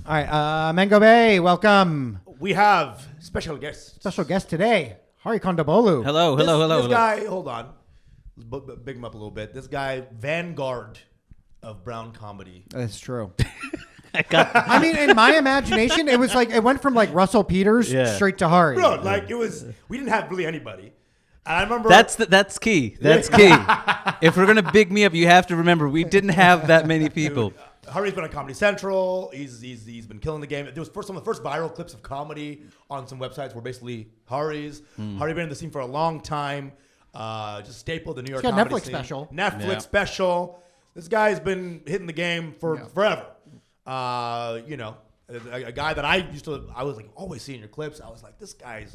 All right, Mango Bay, welcome. We have special guests. Special guest today, Hari Kondabolu. Hello. This guy, hold on. Big him up a little bit. This guy, vanguard of brown comedy. That's true. I mean, in my imagination, it was like it went from like Russell Peters straight to Hari. Bro, like it was. We didn't have really anybody. And I remember that's key. That's key. If we're gonna big me up, you have to remember we didn't have that many people. Dude, Hari's been on Comedy Central. He's been killing the game. There was some of the first viral clips of comedy on some websites were basically Hari's. Hari been in the scene for a long time. Just stapled the New York got comedy Netflix scene. special. Netflix special. This guy's been hitting the game for forever. You know, a guy that I was like always seeing your clips. I was like, this guy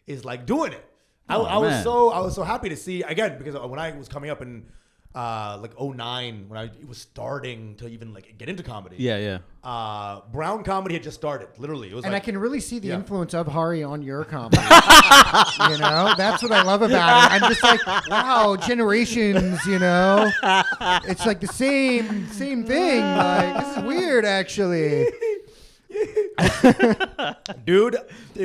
is like doing it. I was so happy to see again because when I was coming up in like 2009 when I was starting to even like get into comedy. Brown comedy had just started. Literally, it was. And I can really see the influence of Hari on your comedy. You know, that's what I love about it. I'm just like, wow, generations. You know, it's like the same thing. Like this is weird, actually. Dude,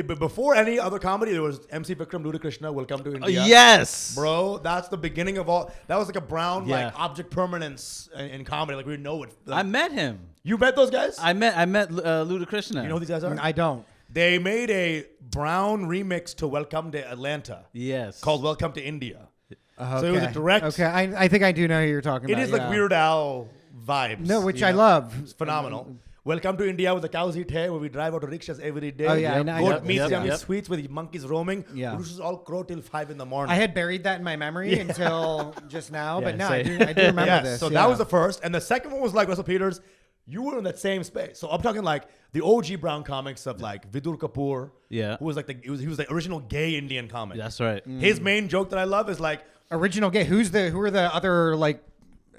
before any other comedy, there was MC Vikram Ludakrishna, Welcome to India. Yes. Bro, that's the beginning of all. That was like a brown like object permanence in comedy. Like we know it. Like, I met him. You met those guys? I met Ludakrishna. You know who these guys are? I don't. They made a brown remix to Welcome to Atlanta. Yes. Called Welcome to India. Okay. So it was a direct. Okay, I think I do know who you're talking about. It is like Weird Al vibes. No, which I love. It's phenomenal. Welcome to India with the cows eat hay, where we drive out of rickshaws every day. Oh, yeah. I know. Goat meats, yummy sweets with monkeys roaming. Yeah. Roosters all crow till 5 in the morning. I had buried that in my memory until just now, but no, I do remember this. So that was the first. And the second one was like Russell Peters. You were in that same space. So I'm talking like the OG brown comics of like Vidur Kapoor. Yeah. Who was like he was the original gay Indian comic. That's right. His main joke that I love is like original gay. Who are the other like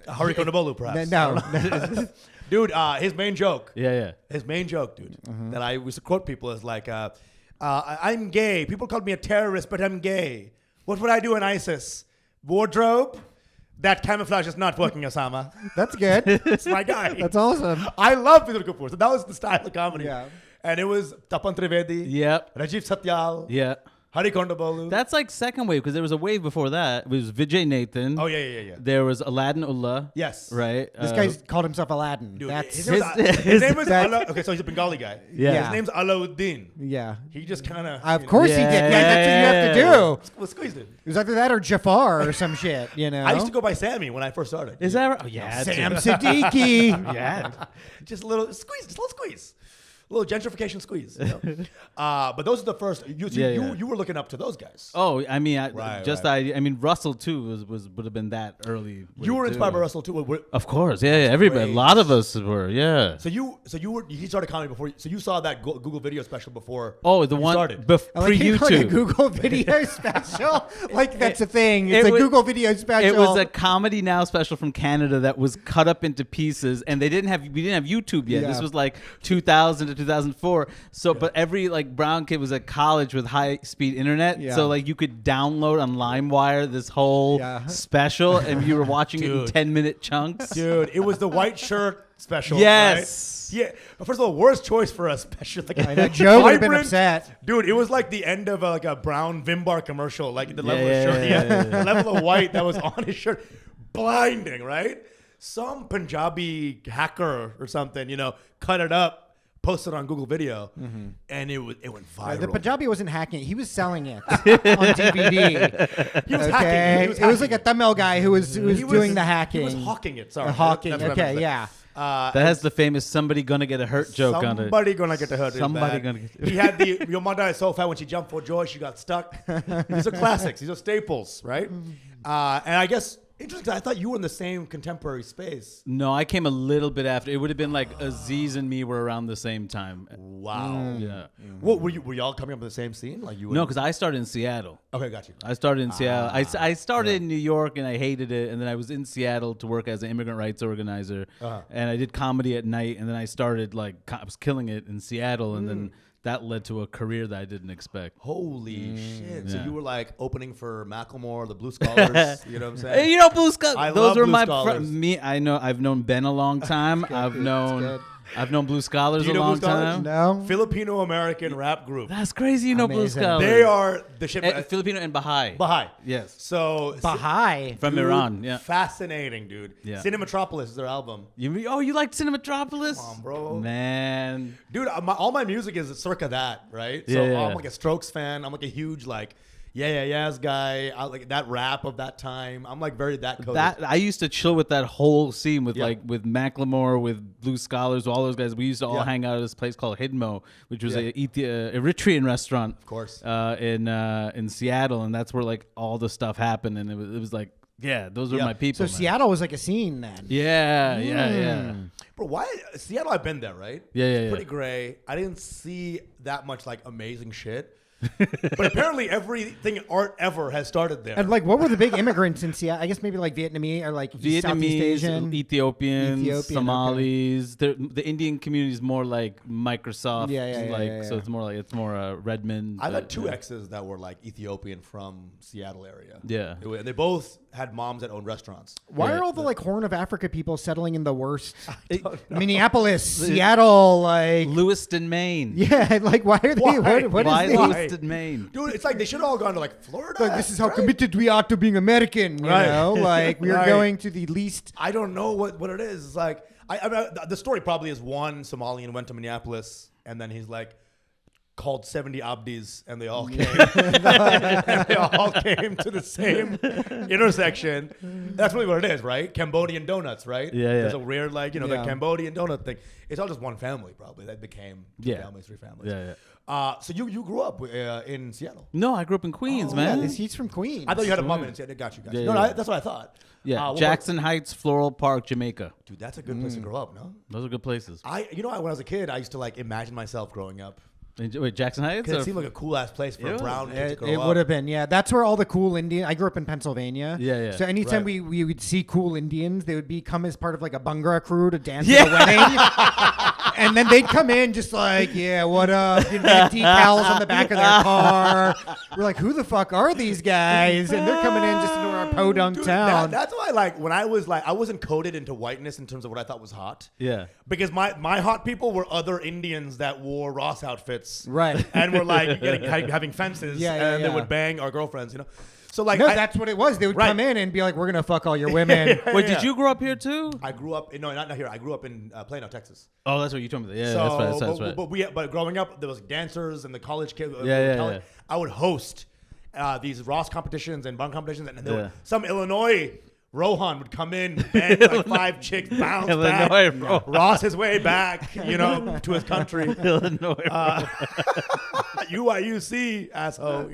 Hari Kondabolu perhaps. No. Dude, his main joke. Yeah. His main joke, dude, that I used to quote people is like, I'm gay. People call me a terrorist, but I'm gay. What would I do in ISIS? Wardrobe? That camouflage is not working, Usama. That's good. It's my guy. That's awesome. I love Vidur Kapoor. So that was the style of comedy. Yeah. And it was Tapan Trivedi. Yep. Rajiv Satyal. Yeah. Hari Kondabolu. That's like second wave because there was a wave before that. It was Vijay Nathan. Oh, yeah. There was Aladdin Ullah. Yes. Right. This guy called himself Aladdin. Dude, That's his name is Allah. Okay, so he's a Bengali guy. Yeah. His name's Alauddin. Yeah. He just kind of. Of course he did. Yeah, that's what you have to do. Well, squeezed it. It was either that or Jafar or some shit, you know? I used to go by Sammy when I first started. Is that right? Oh, yeah. Sam Siddiquee. Yeah. Just a little squeeze. A little gentrification squeeze. You know? But those are the first. You were looking up to those guys. Oh, I mean, Right. I mean, Russell too would have been that early. You were inspired by Russell too. Of course, yeah. Everybody, a lot of us were, yeah. So you were. He started comedy before. So you saw that Google video special before. Oh, the you one started. Like a pre-YouTube. Google video special? Like that's a thing. It's a Google video special. It was a Comedy Now special from Canada that was cut up into pieces, and we didn't have YouTube yet. Yeah. This was like 2000 to 2004. So, but every like brown kid was at college with high speed internet, so like you could download on LimeWire this whole special, and you were watching it in 10-minute chunks. Dude, it was the white shirt special. Yes. Right? Yeah. First of all, worst choice for a special. Like, I know Joe would have been upset. Dude, it was like the end of like a brown Vim Bar commercial. Like the level of shirt, the level of white that was on his shirt, blinding. Right? Some Punjabi hacker or something, cut it up. Posted on Google Video, and it went viral. The Punjabi wasn't hacking it; he was selling it on DVD. He was hacking. It was like a Tamil guy who was doing the hacking. He was hawking it. Sorry, hawking. That's what I Okay, meant to say. yeah. That has the famous "somebody gonna get a hurt" joke on it. Somebody gonna get hurt. Somebody gonna get. He had the your mother is so fat when she jumped for joy she got stuck. These are classics. These are staples, right? And I guess. Interesting, 'cause I thought you were in the same contemporary space. No, I came a little bit after. It would have been like Aziz and me were around the same time. Wow. Yeah. What were y'all coming up in the same scene? Like you? No, because I started in Seattle. Okay, got you. I started in Seattle. I started in New York and I hated it, and then I was in Seattle to work as an immigrant rights organizer, and I did comedy at night, and then I started I was killing it in Seattle, and then that led to a career that I didn't expect. Holy shit! So yeah. you were like opening for Macklemore, the Blue Scholars. You know what I'm saying? Blue Scholars. I Those love are Blue my Scholars. me. I know. I've known Ben a long time. I've known I've known Blue Scholars Do you a know long Blue Scholars? time. No. Filipino-American rap group. That's crazy. You know Blue Amazing. Scholars. They are the shit. Filipino and Baha'i. Baha'i. Yes. So Baha'i. From dude, Iran. Yeah. Fascinating, dude. Yeah. Cinematropolis is their album. You liked Cinematropolis? Come on, bro. Man. Dude, all my music is circa that, right? Yeah, So yeah. I'm like a Strokes fan. I'm like a huge like yeahs guy. I like that rap of that time. I'm like very that coded. That I used to chill with that whole scene with Yeah. like with Macklemore, with Blue Scholars, all those guys. We used to all Yeah. hang out at this place called Hidmo, which was Yeah. a Eritrean restaurant, Of course. in Seattle, and that's where like all the stuff happened, and it was like, yeah, those were Yeah. my people. So man. Seattle was like a scene then. Yeah. Bro, why Seattle? I've been there, right? Yeah, yeah, It's yeah. pretty gray. I didn't see that much like amazing shit. But apparently everything art ever has started there. And like, what were the big immigrants in Seattle? I guess maybe like Vietnamese or like Southeast Vietnamese, Asian. Ethiopians, Ethiopian, Somalis. The Indian community is more like Microsoft. Yeah. So it's more Redmond. I've had two yeah. exes that were like Ethiopian from Seattle area. Yeah. And they both had moms that owned restaurants. Why Yeah. are all the like Horn of Africa people settling in the worst? Minneapolis, Seattle, like Lewiston, Maine. yeah, like why are they? Why? What Why is the, Lewiston, Maine? Dude, it's like they should have all gone to like Florida. like this is how right? committed we are to being American. You Right. know, like we are Right. going to the least. I don't know what it is. It's like I mean, the story probably is one Somalian went to Minneapolis and then he's like called 70 Abdis and they all came. And they all came to the same intersection. That's really what it is, right? Cambodian donuts, right? Yeah, yeah. There's a weird like, the Yeah. Cambodian donut thing. It's all just one family probably that became two Yeah. families, three families. Yeah. So you grew up in Seattle. No, I grew up in Queens, Oh, man. Yeah, he's from Queens. I thought you had a mom in Seattle. Got you. Yeah, No, yeah. that's what I thought. Yeah, what Jackson Heights, Floral Park, Jamaica. Dude, that's a good place to grow up, no? Those are good places. When I was a kid, I used to like imagine myself growing up. Wait, Jackson Heights? Because or- it seemed like a cool ass place for a Yeah. brown kid to grow It up. would have been, yeah. That's where all the cool Indian. I grew up in Pennsylvania. Yeah, yeah. So anytime Right. we would see cool Indians, they would come as part of like a Bhangra crew to dance at a wedding. And then they'd come in just like, yeah, what up? You know, they had decals on the back of their car. We're like, who the fuck are these guys? And they're coming in just into our podunk Dude, town. that's why, like, when I was like, I wasn't coded into whiteness in terms of what I thought was hot. Yeah. Because my hot people were other Indians that wore Ross outfits. Right. And were like having fences. Yeah, yeah, and yeah. they would bang our girlfriends, So like, No, that's what it was. They would Right. come in and be like, we're going to fuck all your women. Wait, Yeah. did you grow up here too? I grew up, not here. I grew up in Plano, Texas. Oh, that's what you told me. Yeah, So, that's right. but growing up, there was dancers and the college kids. Yeah. I would host these Ross competitions and bun competitions, and there Yeah. were, some Illinois Rohan would come in, bang like 5 chicks, bounce Illinois back, Rohan. Ross his way back, to his country. Illinois. UIUC asshole,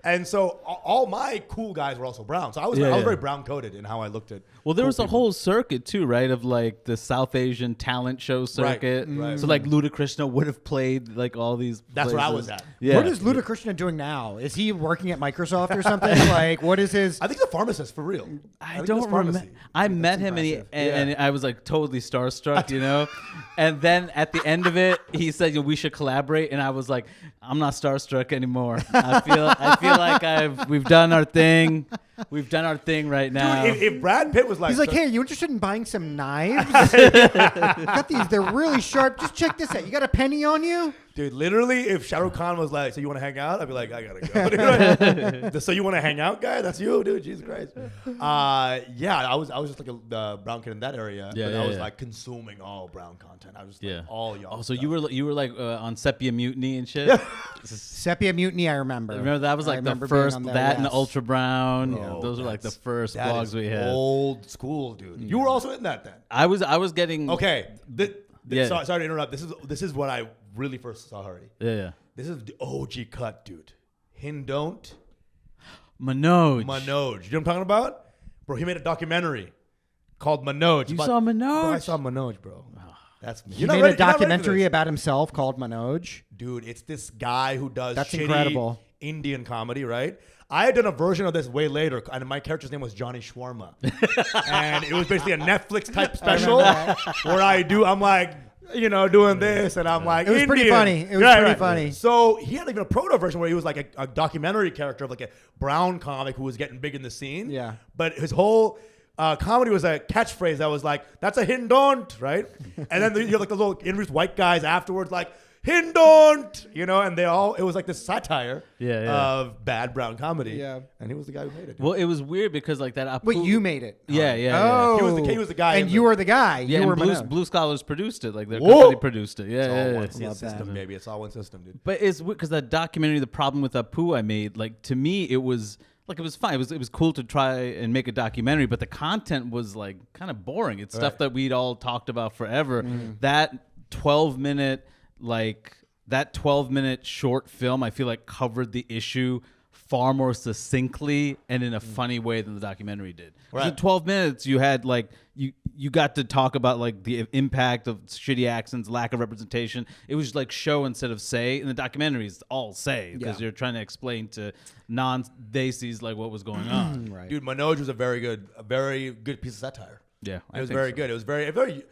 And so all my cool guys were also brown. So I was very brown coded in how I looked at. Well, there cool was a people. whole circuit too, right? Of like the South Asian talent show circuit. right. So like Ludakrishna would have played like all these. That's where I places. was at. Yeah. What is Ludakrishna doing now? Is he working at Microsoft or something? Like, what is his? I think he's a pharmacist for real. I think don't it's remember. pharmacy. I met him impressive. and I was like totally starstruck, And then at the end of it, he said, "We should collaborate," and I was like, "I'm not starstruck anymore. I feel like we've done our thing. We've done our thing right now." Dude, if Brad Pitt was like, He's like, hey, are you interested in buying some knives? Got these. They're really sharp. Just check this out. You got a penny on you? dude, literally, if Shah Rukh Khan was like, "So you want to hang out?" I'd be like, "I gotta go." Dude, so you want to hang out, guy? That's you, dude. Jesus Christ. Yeah, I was just like a brown kid in that area. Yeah, but yeah, I was yeah. like consuming all brown content. I was just Yeah. like all young. Oh, so stuff. you were like on Sepia Mutiny and shit. Sepia Mutiny, I remember. Remember that was I like the remember being first on there, that and the yes. Ultra Brown. Bro, Those were like the that's- first that blogs is we had. Old school, dude. You were also in that then. I was getting Okay. Yeah. Sorry to interrupt. This is what I really first saw Hari. Yeah. This is the OG cut, dude. Hindont Manoj. Manoj. You know what I'm talking about? Bro, he made a documentary called Manoj. You But- saw Bro, I Manoj? saw Manoj, bro. That's me. He made a documentary about himself called Manoj. Dude, it's this guy who does That's shitty incredible. Indian comedy, right? I had done a version of this way later, and my character's name was Johnny Shawarma. And it was basically a Netflix type special where I'm like, doing this, and I'm like, It was pretty Indian. funny. It was pretty funny. So he had even a proto version where he was like a documentary character of like a brown comic who was getting big in the scene. Yeah. But his whole comedy was a catchphrase that was like, that's a hindont, right? And then you have like the little interviews white guys afterwards like, hindont, and it was like this satire of bad brown comedy. Yeah. And he was the guy who made it. Well, it was weird because like that. Wait, you made it? Yeah. Oh, He was the guy. and you were the guy. Yeah, you were and Blue Scholars produced it. Like their Whoa. company produced it. It's all Yeah. one system, baby. It's all one system, dude. But it's because that documentary, the problem with Apu I made, like to me, it was fine. It was cool to try and make a documentary, but the content was like kind of boring. It's stuff that we'd all talked about forever. That 12-minute short film, I feel like covered the issue far more succinctly and in a funny way than the documentary did. Right. In 12 minutes, you had like you got to talk about like the impact of shitty accents, lack of representation. It was like show instead of say. In the documentary, it's all say because you're trying to explain to non-desis like what was going on. Right. Dude, Manoj was a very good piece of satire. Yeah, It was very good. It was very.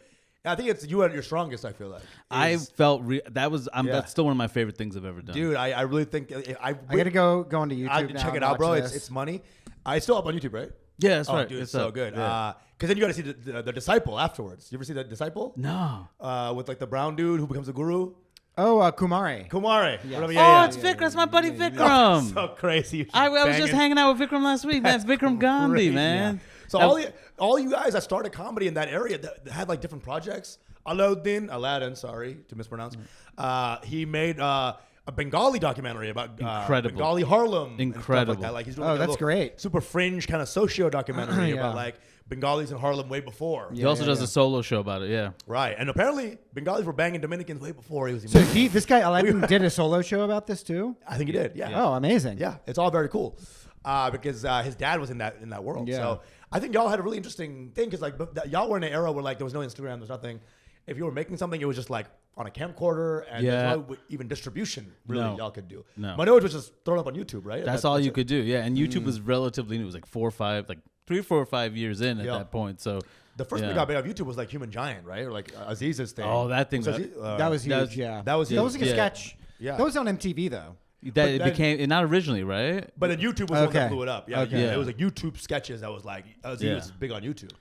I think it's you at your strongest. I feel like I felt that's still one of my favorite things I've ever done. dude. I really think I gotta go onto YouTube. I now check it and out, bro. watch this. It's money. It's still up on YouTube, right? Yeah, that's right. Dude, It's so up. good. Yeah. Because then you got to see the Disciple afterwards. You ever see the Disciple? No. With like the brown dude who becomes a guru. Oh, Kumare. Kumare. Yes. Whatever, It's Vikram. That's my buddy Vikram. So crazy. I was Banging. just hanging out with Vikram last week. That's Vikram Gandhi, Crazy. man. So all you guys that started comedy in that area that had like different projects. Aladdin, sorry to mispronounce. He made a Bengali documentary about Incredible. Bengali Harlem. Incredible. And stuff like that. Like he's doing Oh, like a that's little great. super fringe kind of socio documentary Yeah. about like Bengalis in Harlem way before. He also does a solo show about it. Yeah. Right. And apparently Bengalis were banging Dominicans way before he was So even. this guy Aladdin did a solo show about this too. I think he did. Yeah. Oh, amazing. Yeah, it's all very cool because his dad was in that world. Yeah. So I think y'all had a really interesting thing because like y'all were in an era where like there was no Instagram, there's nothing. If you were making something, it was just like on a camcorder and there's no even distribution really y'all could do. No. Manoj was just thrown up on YouTube, right? That's all you could do. Yeah. And YouTube was relatively new. It was like 3, 4, or 5 years in at that point. So The first thing that got made on YouTube was like Human Giant, right? Or like Aziz's thing. Oh, that thing. That was huge. that was That was like a Yeah. sketch. Yeah. That was on MTV though. That it became not originally, right? But then YouTube was the one that blew it up. Yeah, Okay. It was like YouTube sketches that was like Aziz was big on YouTube.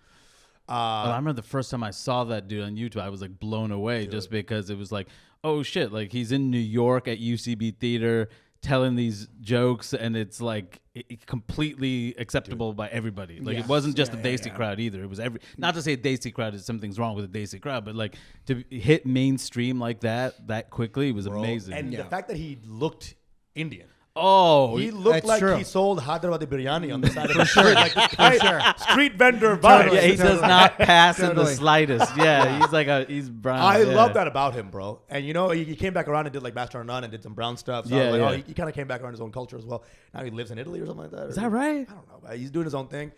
I remember the first time I saw that dude on YouTube, I was like blown away just because it was like, oh shit, like he's in New York at UCB Theater telling these jokes and it's like completely acceptable by everybody. Like it wasn't just a Desi crowd either. It was not to say Desi crowd is something's wrong with a Desi crowd, but like to hit mainstream like that quickly was amazing. And the fact that he looked Indian. Oh, He looked That's like true. he sold Hyderabadi biryani on the side of the street. Like street vendor vibes. Totally. yeah, he does not pass in the Totally. slightest. Yeah, he's like he's brown. I yeah. love that about him, bro. And you know, he came back around and did like Master and None and did some brown stuff. So I was like, he kind of came back around his own culture as well. Now he lives in Italy or something like that. Is that right? I don't know. But he's doing his own thing.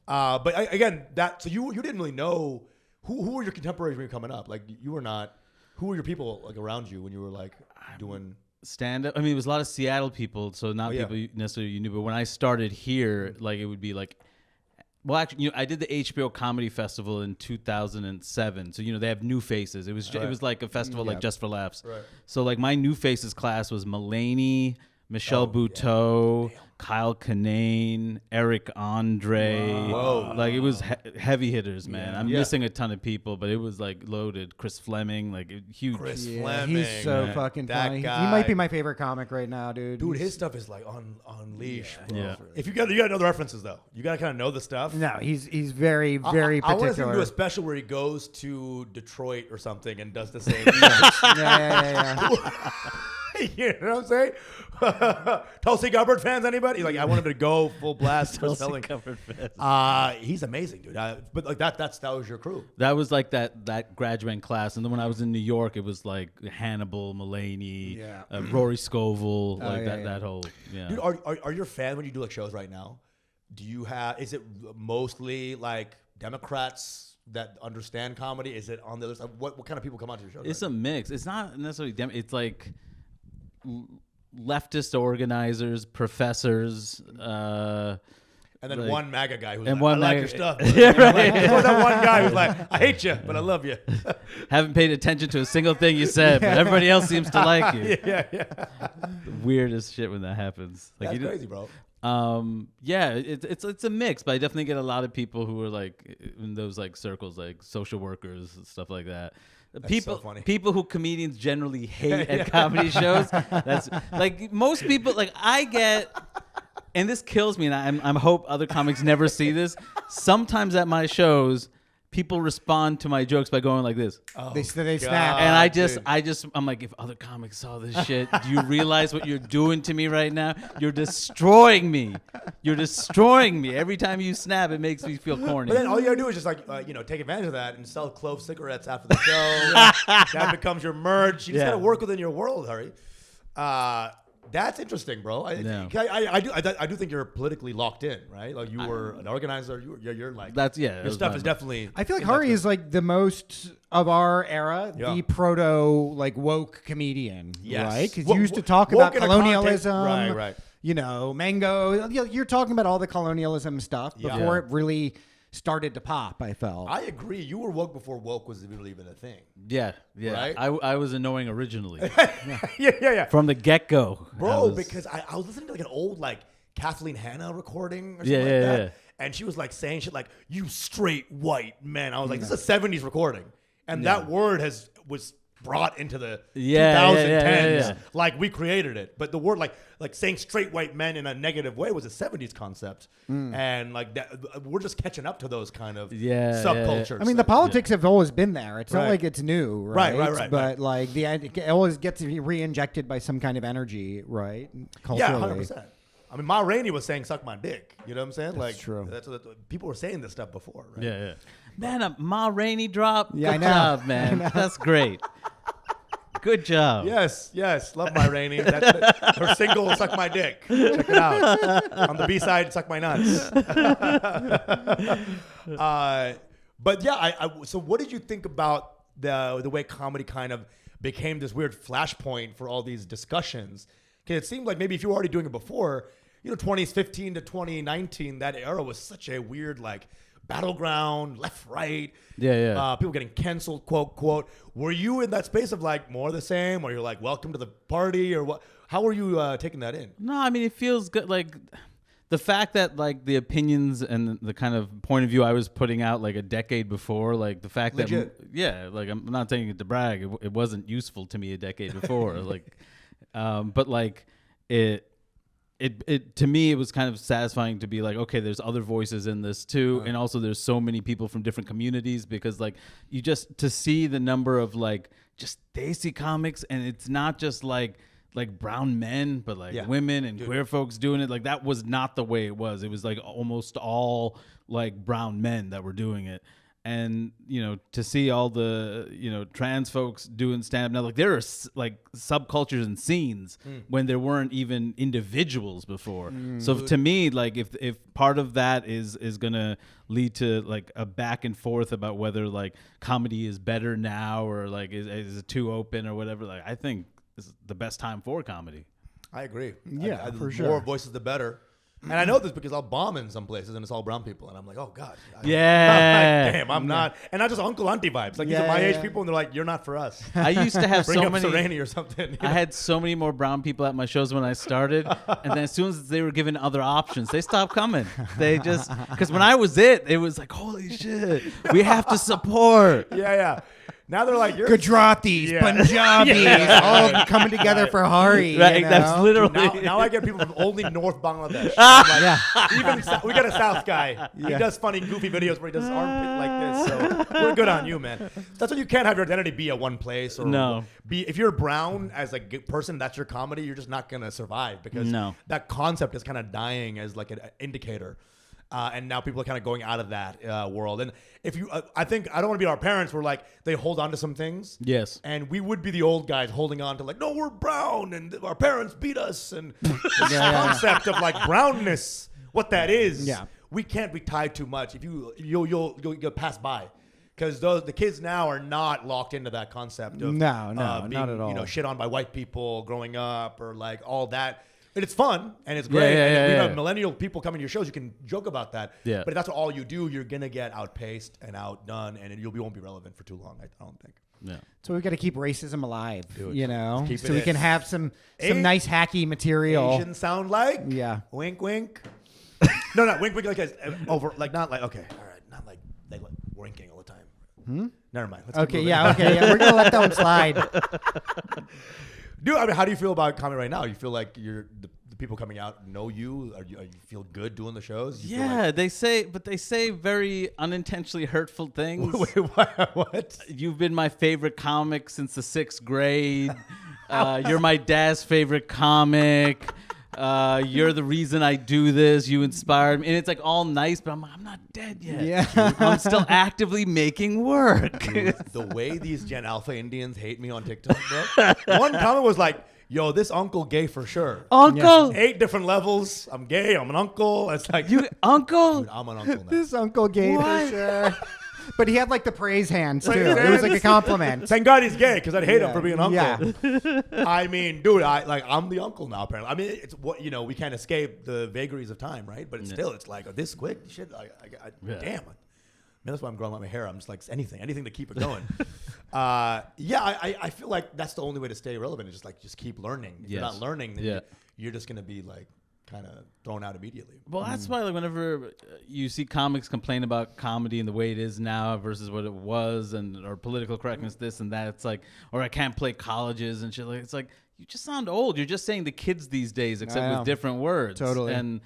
But again, so you didn't really know who were your contemporaries when you were coming up. Like you were not. Who were your people like around you when you were like doing stand up? I mean, it was a lot of Seattle people, so not people necessarily you knew. But when I started here, like it would be like, well, actually, I did the HBO Comedy Festival in 2007. So they have new faces. It was it was like a festival like just for laughs. Right. So like my new faces class was Mulaney, Michelle Buteau, Kyle Kinane, Eric Andre. Whoa. Like it was heavy hitters, man. I'm missing a ton of people, but it was like loaded. Chris Fleming, like huge. Chris Yeah, Fleming? he's so fucking That funny. guy. He might be my favorite comic right now, dude. Dude, his stuff is like on leash, bro. Yeah. If you got to know the references though, you got to kind of know the stuff. No, he's very very I want to see him particular. do a special where he goes to Detroit or something and does the same. yeah. You know what I'm saying? Tulsi Gabbard fans, anybody? Like, I wanted to go full blast. He's amazing, dude. But like that was your crew. That was like that graduating class, and then when I was in New York, it was like Hannibal, Mulaney, Rory Scovel, that whole. Yeah. Dude, are you a fan when you do like shows right now? Do you have? Is it mostly like Democrats that understand comedy? Is it on the other side? What kind of people come onto your show? It's a mix. It's not necessarily it's like leftist organizers, professors, and then like- one MAGA guy who's and like, one I like MAGA your stuff. Yeah, right. That one guy who's like, I hate you, but I love you. haven't paid attention to a single thing you said, but everybody else seems to like you. yeah. The weirdest shit when that happens. Like That's you crazy, bro. Yeah, it's a mix, but I definitely get a lot of people who are like in those like circles, like social workers and stuff like that. So funny. People who comedians generally hate at comedy shows. That's like most people. Like I get, and this kills me, and I hope other comics never see this. Sometimes at my shows, people respond to my jokes by going like this. They snap. And I'm like, if other comics saw this shit, do you realize what you're doing to me right now? You're destroying me. You're destroying me. Every time you snap, it makes me feel corny. But then all you gotta do is just like, take advantage of that and sell clove cigarettes after the show. That becomes your merch. You just gotta work within your world, Hari. That's interesting, bro. I do think you're politically locked in, right? Like you were an organizer. You're like your stuff is definitely. I feel like Hari is like the most of our era, the proto like woke comedian, right? Because you used to talk about colonialism, right? Mango. You're talking about all the colonialism stuff before it really started to pop. I felt. I agree. You were woke before woke was really even a thing. Yeah. Right? I was annoying originally. yeah. From the get-go. Bro, because I was listening to like an old like Kathleen Hanna recording or something like that. Yeah. And she was like saying shit like, "You straight white men." I was like, this is a 70s recording. And that word was brought into the 2010s. Like we created it. But the word like saying straight white men in a negative way was a 70s concept. And like that, we're just catching up to those kind of subcultures. I mean, the politics have always been there. It's not like it's new, right? Right. But like it always gets re-injected by some kind of energy, right? Culturally. Yeah, 100%. I mean, Ma Rainey was saying "suck my dick." You know what I'm saying? That's true. That's what people were saying this stuff before, right? Yeah. Man, a Ma Rainey drop. Yeah, Good job, man. That's great. Good job. Yes. Love Ma Rainey. Her single "Suck My Dick." Check it out. On the B-side, "Suck My Nuts." But yeah, so what did you think about the way comedy kind of became this weird flashpoint for all these discussions? Because it seemed like maybe if you were already doing it before, 2015 to 2019, that era was such a weird like battleground, left, right. Yeah. People getting canceled, quote. Were you in that space of like more of the same, or you're like, welcome to the party, or what? How were you taking that in? No, I mean, it feels good. Like the fact that like the opinions and the kind of point of view I was putting out like a decade before, like the fact Legit. that, like I'm not saying it to brag. It wasn't useful to me a decade before. Like, but like it to me, it was kind of satisfying to be like, okay, there's other voices in this too. And also there's so many people from different communities, because like you just to see the number of like just desi comics, and it's not just like brown men, but like women and queer folks doing it. Like that was not the way it was. It was like almost all like brown men that were doing it. And, to see all the, trans folks doing stand-up now, like there are like subcultures and scenes when there weren't even individuals before. So to me, like if part of that is going to lead to like a back and forth about whether like comedy is better now or like is it too open or whatever, like I think this is the best time for comedy. I agree. Yeah, for sure. The more voices, the better. And I know this because I'll bomb in some places and it's all brown people. And I'm like, oh, God. Yeah. I'm not. And not just uncle auntie vibes. Like, these are my age people, and they're like, you're not for us. I used to have Bring so up many. Sereni or something. I had so many more brown people at my shows when I started. And then as soon as they were given other options, they stopped coming. They just, because when I was it was like, holy shit, we have to support. Yeah. Now they're like, you're Gujaratis, Punjabis, all of them coming together for Hari. Right, that's literally. Now I get people from only North Bangladesh. Like, even we got a South guy. He does funny, goofy videos where he does armpit like this. So we're good on you, man. That's why you can't have your identity be at one place. Or if you're brown as a person, that's your comedy. You're just not gonna survive because that concept is kind of dying as like an indicator. And now people are kind of going out of that world. And if you, I think, I don't want to be our parents where like they hold on to some things. Yes. And we would be the old guys holding on to like, no, we're brown and our parents beat us. And this concept of like brownness, what that is, we can't be tied too much. If you'll pass by. Because the kids now are not locked into that concept of being, not at all. Shit on by white people growing up or like all that. And it's fun and it's great. We have millennial people coming to your shows. You can joke about that. Yeah. But if that's all you do, you're gonna get outpaced and outdone, and you won't be relevant for too long. I don't think. Yeah. So we've got to keep racism alive, Dude, you know, keep so it we in. can have some nice hacky material. Asian sound like? Yeah. Wink, wink. No, not wink, wink like over, like not like, okay, all right, not like winking all the time. Never mind. Let's keep Okay, moving. yeah, we're gonna let that one slide. Dude, I mean, how do you feel about comedy right now? You feel like the people coming out know you? Are you feel good doing the shows? You feel Yeah, they say very unintentionally hurtful things. Wait, what? You've been my favorite comic since the 6th grade. You're my dad's favorite comic. You're the reason I do this. You inspired me. And it's like all nice, but I'm not dead yet. Yeah. I'm still actively making work. Dude, the way these Gen Alpha Indians hate me on TikTok, bro. One comment was like, yo, this uncle gay for sure. Uncle? 8 different levels. I'm gay. I'm an uncle. It's like, You uncle? dude, I'm an uncle now. This Uncle Gay for What? sure. But he had like the praise hands too. Praise It was like a hands. compliment. Thank God he's gay because I'd hate him for being an uncle. Yeah. I mean, dude, I'm the uncle now. Apparently, I mean, it's what we can't escape the vagaries of time, right? But it's still, it's like this quick shit. Damn. Man, that's why I'm growing out my hair. I'm just like anything to keep it going. I feel like that's the only way to stay relevant is just keep learning. If you're not learning, then you're just gonna be like kind of thrown out immediately. Well, that's why like whenever you see comics complain about comedy and the way it is now versus what it was, and or political correctness, this and that, it's like, or I can't play colleges and shit. Like it's like you just sound old. You're just saying the kids these days, except with different words. Totally. And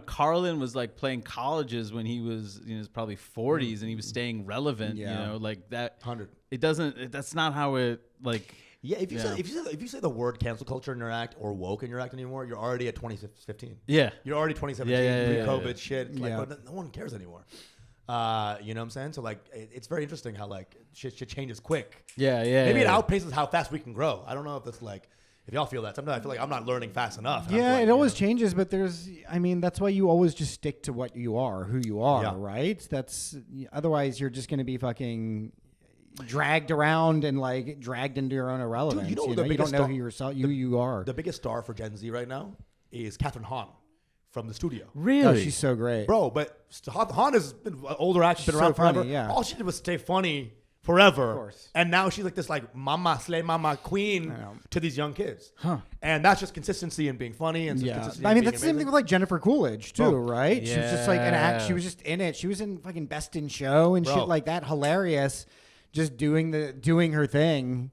Carlin was like playing colleges when he was his probably 40s, and he was staying relevant. Yeah. Like that. 100. It doesn't. That's not how it like. Yeah, if you say the word cancel culture in your act or woke in your act anymore, you're already at 2015. Yeah. You're already 2017, Yeah. pre-COVID shit. It's like, Yeah. but no one cares anymore. You know what I'm saying? So like, it's very interesting how like shit changes quick. Yeah. Maybe it outpaces how fast we can grow. I don't know if it's like, if y'all feel that. Sometimes I feel like I'm not learning fast enough. And I feel Yeah, like, it always changes, but that's why you always just stick to what you are, who you are, right? Otherwise you're just going to be fucking dragged around and like dragged into your own irrelevance. Dude, you don't know who you are. The biggest star for Gen Z right now is Catherine Hahn from the studio. Really? Oh, she's so great. Bro, but Hahn has been an older actress, been So around funny, forever. yeah. All she did was stay funny forever. Of course. And now she's like this like slay mama queen to these young kids. Huh. And that's just consistency and being funny and Yeah, consistency I and mean being that's the same thing amazing. with like Jennifer Coolidge too, right? She was just like an act. Yeah. She was just in it. She was in fucking Best in Show and shit like that. Hilarious, just doing her thing,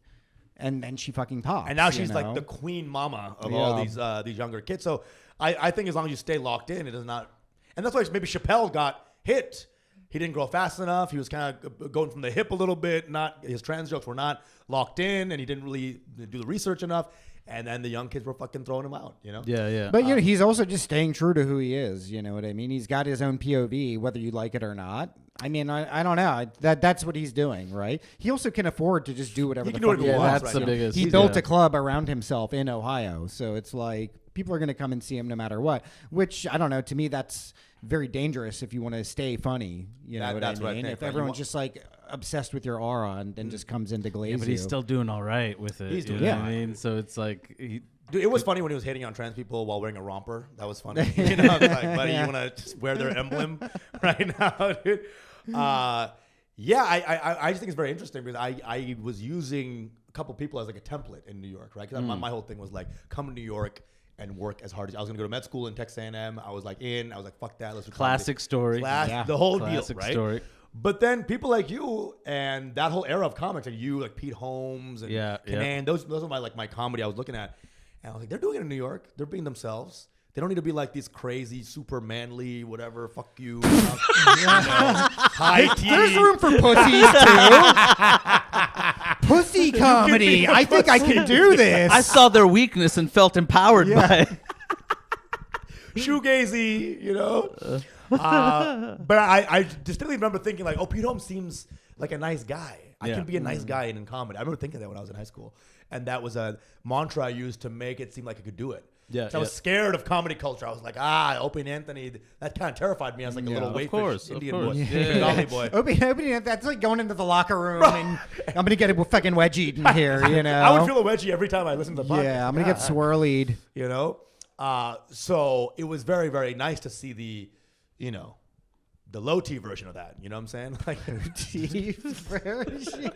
and then she fucking pops. And now she's like the queen mama of all these younger kids. So I think as long as you stay locked in, it is not. And that's why maybe Chappelle got hit. He didn't grow fast enough. He was kind of going from the hip a little bit. His trans jokes were not locked in, and he didn't really do the research enough. And then the young kids were fucking throwing him out. Yeah. But he's also just staying true to who he is. You know what I mean? He's got his own POV, whether you like it or not. I mean, I don't know. That's what he's doing, right? He also can afford to just do whatever the fuck he wants. That's the biggest. He built a club around himself in Ohio, so it's like people are going to come and see him no matter what. Which I don't know. To me, that's very dangerous if you want to stay funny. You know what I mean? If everyone's just like obsessed with your aura and then just comes in to glaze but he's you. still doing all right with it. He's doing what all I right. mean, so it's like Dude, it was funny when he was hating on trans people while wearing a romper. That was funny. It's like, buddy, you want to just wear their emblem right now, dude? I just think it's very interesting because I was using a couple people as like a template in New York, right? Because my whole thing was like, come to New York and work as hard as I was going to go to med school in Texas A&M. I was like, fuck that. Let's do classic story. the whole Classic deal, right? story. But then people like you and that whole era of comics, and you like Pete Holmes and Kanan, those are my comedy I was looking at. And I was like, they're doing it in New York. They're being themselves. They don't need to be like these crazy, super manly, whatever, fuck you. High tea. There's room for pussies too. Pussy comedy. I think I can do this. I saw their weakness and felt empowered by it. Shoegazy, But I distinctly remember thinking like, oh, Pete Holmes seems like a nice guy. I can be a nice guy in comedy. I remember thinking that when I was in high school. And that was a mantra I used to make it seem like I could do it. Yeah, So I was scared of comedy culture. I was like, Opie and Anthony, that kind of terrified me. I was like a little wayfish Indian boy. Bengali boy. Opie, that's like going into the locker room and I'm going to get a fucking wedgie in here, I would feel a wedgie every time I listened to the podcast. Yeah, I'm going to get swirlied. So it was very, very nice to see the low T version of that. You know what I'm saying? Like T version.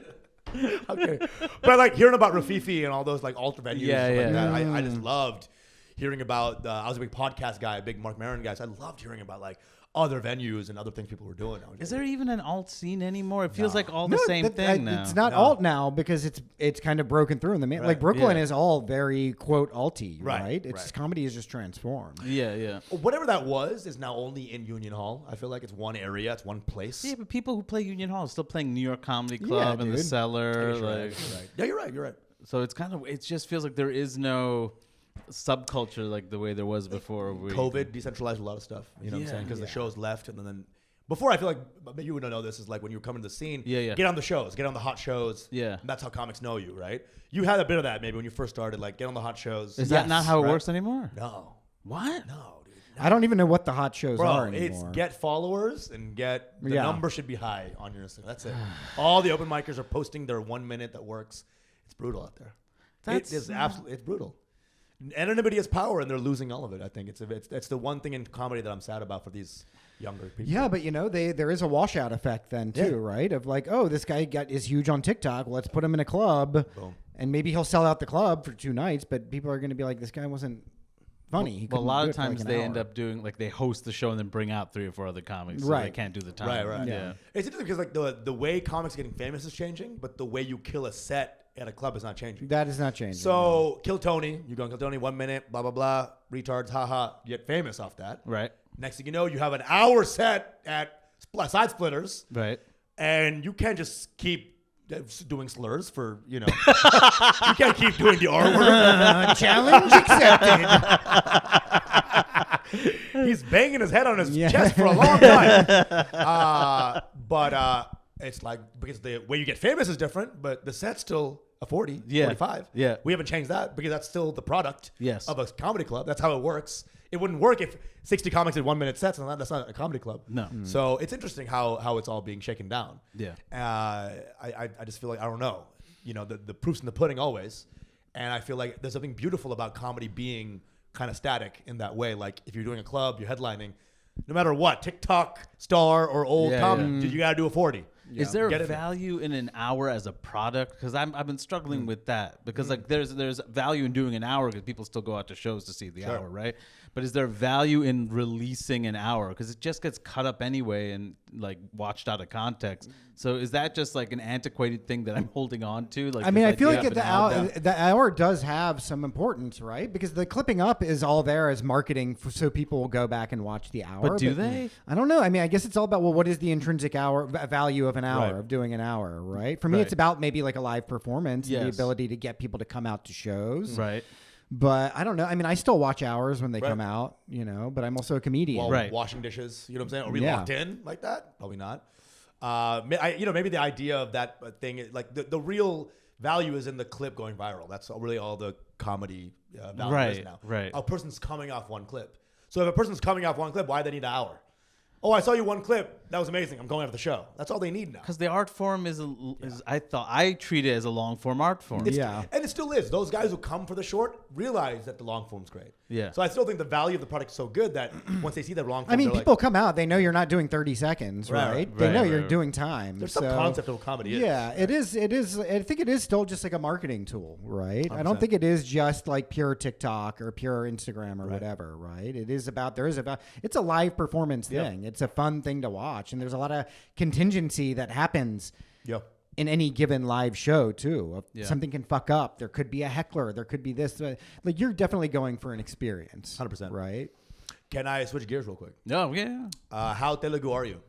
Okay. But like hearing about Rafifi and all those like ultra venues and stuff like that, I just loved hearing about. I was a big podcast guy, a big Mark Maron guy, so I loved hearing about like other venues and other things people were doing. Is there even an alt scene anymore? It feels like all the same thing now. It's not alt now because it's kind of broken through in the like Brooklyn is all very quote alty, right? It's comedy is just transformed. Yeah. Whatever that was is now only in Union Hall. I feel like it's one area, it's one place. Yeah, but people who play Union Hall are still playing New York Comedy Club and the Cellar. Yeah, you're right. So it's kind of, it just feels like there is no subculture like the way there was before. COVID decentralized a lot of stuff. You know what I'm saying? Because the shows left, and then before, I feel like maybe you would know this is like when you were coming to the scene. Get on the shows, get on the hot shows. Yeah, and that's how comics know you, right? You had a bit of that maybe when you first started, like get on the hot shows. Is that not how it works anymore? No. What? No, dude. I don't even know what the hot shows are anymore. It's get followers and get the number should be high on your Instagram. That's it. All the open micers are posting their 1 minute that works. It's brutal out there. It's brutal. Anonymity is power, and they're losing all of it. I think it's the one thing in comedy that I'm sad about for these younger people. Yeah, but there is a washout effect then too, right? Of like, oh, this guy is huge on TikTok. Let's put him in a club, and maybe he'll sell out the club for 2 nights. But people are going to be like, this guy wasn't funny. Well, a lot of times they end up doing like they host the show and then bring out 3 or 4 other comics, so they can't do the time. Right. Yeah. It's interesting because like the way comics are getting famous is changing, but the way you kill a set at a club is not changing. That is not changing. So Kill Tony, you go on Kill Tony, 1 minute, blah blah blah, retards, haha, you get famous off that. Right. Next thing you know, you have an hour set at Side Splitters. Right. And you can't just keep doing slurs for, you can't keep doing the R word. Challenge accepted. He's banging his head on his chest for a long time. But it's like, because the way you get famous is different, but the set's still a 40, 45. Yeah. We haven't changed that because that's still the product of a comedy club. That's how it works. It wouldn't work if 60 comics did 1 minute sets, and that's not a comedy club. No. So it's interesting how it's all being shaken down. Yeah. I just feel like, I don't know, the proof's in the pudding always. And I feel like there's something beautiful about comedy being kind of static in that way. Like if you're doing a club, you're headlining, no matter what, TikTok star or old comedy, you got to do a 40. Is there a value in an hour as a product? Because I've been struggling with that. Because like there's value in doing an hour because people still go out to shows to see the hour, right? But is there value in releasing an hour? Because it just gets cut up anyway and like watched out of context. So is that just like an antiquated thing that I'm holding on to? Like, I mean, I feel like the hour does have some importance, right? Because the clipping up is all there as marketing, so people will go back and watch the hour. But do they? I don't know. I mean, I guess it's all about, well, what is the intrinsic hour value of an hour, of doing an hour, right? For me, it's about maybe like a live performance, the ability to get people to come out to shows. Right. But I don't know. I mean, I still watch hours when they come out, but I'm also a comedian. While washing dishes, you know what I'm saying? Are we locked in like that? Probably not. Maybe the idea of that thing, like the real value is in the clip going viral. That's really all the comedy value is now. Right. A person's coming off one clip. So if a person's coming off one clip, why do they need an hour? Oh, I saw you one clip. That was amazing. I'm going after the show. That's all they need now. Because the art form is I treat it as a long form art form. And it still is. Those guys who come for the short realize that the long form's great. Yeah. So I still think the value of the product is so good that once they see that long form, I mean, people come out. They know you're not doing 30 seconds, right? They know you're doing time. There's some concept of what comedy is. Yeah, it is. I think it is still just like a marketing tool, right? 100%. I don't think it is just like pure TikTok or pure Instagram or whatever, right? It is about, it's a live performance thing. It's a fun thing to watch. And there's a lot of contingency that happens in any given live show too. Something can fuck up. There could be a heckler. There could be this. Like you're definitely going for an experience. 100%. Right? Can I switch gears real quick? Oh, yeah. How Telugu are you?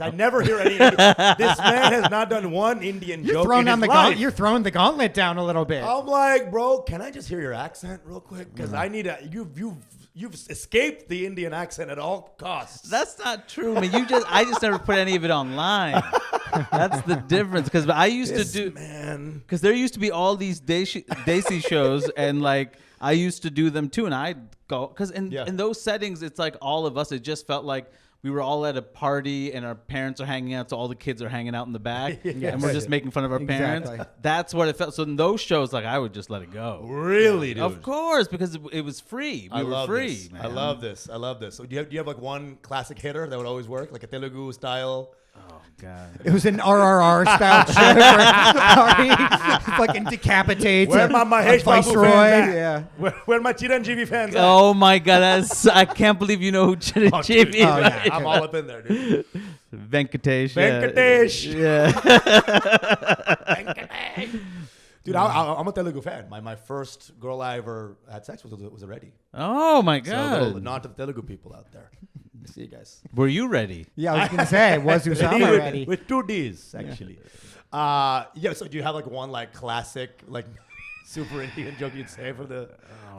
I never hear any. This man has not done one Indian joke in his life. You're throwing the gauntlet down a little bit. I'm like, bro, can I just hear your accent real quick? Because I need you've escaped the Indian accent at all costs. That's not true. I mean, I just never put any of it online. That's the difference. Because I used to do, because there used to be all these desi shows, and like I used to do them too, and I'd go because in those settings, it's like all of us. It just felt like we were all at a party and our parents are hanging out, so all the kids are hanging out in the back, and we're just making fun of our parents. That's what it felt. So in those shows, like I would just let it go. Really, dude? Of course, because it was free. We were free. This. Man. I love this. So do you have like one classic hitter that would always work, like a Telugu style? Oh God. It was an RRR style joke where Hari fucking decapitates Where a my Mahesh Babu viceroy. fans at? Yeah. Where my Chiranjeevi fans at? Oh my God, I can't believe you know who Chiranjeevi is. Oh, yeah. I'm all up in there, dude. Venkatesh. Venkatesh. Yeah. Venkatesh. Dude, I'm a Telugu fan. My first girl I ever had sex with was a Reddy. Oh my So a God. little nod to the Telugu people out there. See you guys. Were you ready? Yeah, I was going to say, was Usama ready? With 2 Ds, actually. Yeah, so do you have like one like classic, like super Indian joke you'd say for the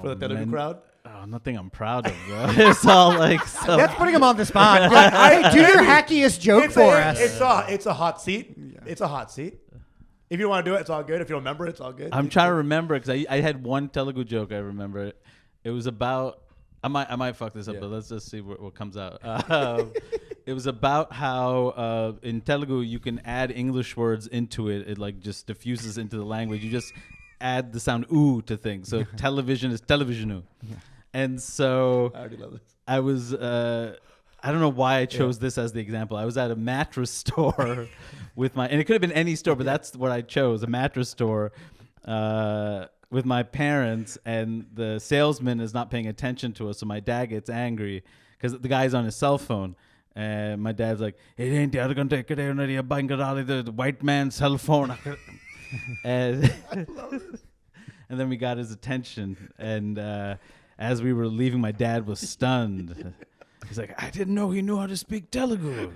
Telugu crowd? Oh, nothing I'm proud of, though. It's all like so. That's putting him on the spot. Hey, do your hackiest joke for us. It's a hot seat. Yeah. It's a hot seat. If you want to do it, it's all good. If you remember it, it's all good. I'm trying to remember because I had one Telugu joke I remember. It was about I might fuck this up, but let's just see what comes out. It was about how in Telugu you can add English words into it. It like just diffuses into the language. You just add the sound "oo" to things. So television is televisionu. And so I already love this. I was I don't know why I chose this as the example. I was at a mattress store with and it could have been any store, but that's what I chose, a mattress store with my parents, and the salesman is not paying attention to us. So my dad gets angry because the guy's on his cell phone. And my dad's like, "It ain't the white man's cell phone." and then we got his attention. And as we were leaving, my dad was stunned. He's like, "I didn't know he knew how to speak Telugu."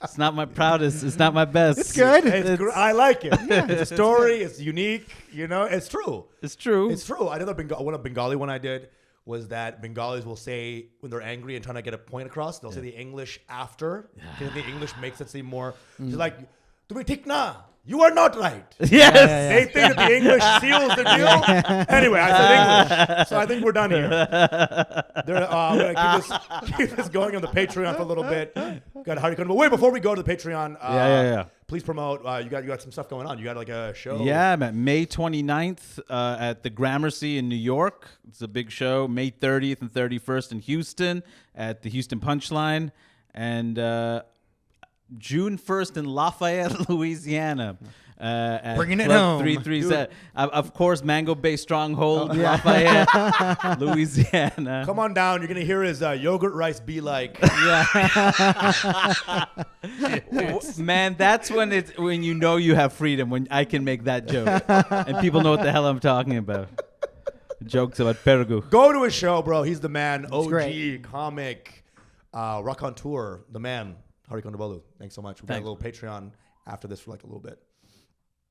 It's not my proudest. It's not my best. It's good. I like it. It's a story. It's unique. You know, it's true. It's true. It's true. Another Bengali one I did was that Bengalis will say when they're angry and trying to get a point across, they'll say the English after. Because the English makes it seem more. It's like, "Tumi thik na. You are not right." Yes. They think that the English seals the deal. Anyway, I said English. So I think we're done here. I'm going to keep this going on the Patreon for a little bit. Got Hari Kondabolu. Wait, before we go to the Patreon, please promote. You got some stuff going on. You got like a show. Yeah, I'm at May 29th at the Gramercy in New York. It's a big show. May 30th and 31st in Houston at the Houston Punchline. And June 1st in Lafayette, Louisiana. Bringing it Club home. 337. Of course, Mango Bay Stronghold, Lafayette, Louisiana. Come on down. You're going to hear his yogurt rice be like. Man, that's when you know you have freedom, when I can make that joke. And people know what the hell I'm talking about. Jokes about Perugu. Go to his show, bro. He's the man. OG, great. comic, rock on tour, the man. Hari Kondabolu. Thanks so much. We've got a little Patreon after this for like a little bit.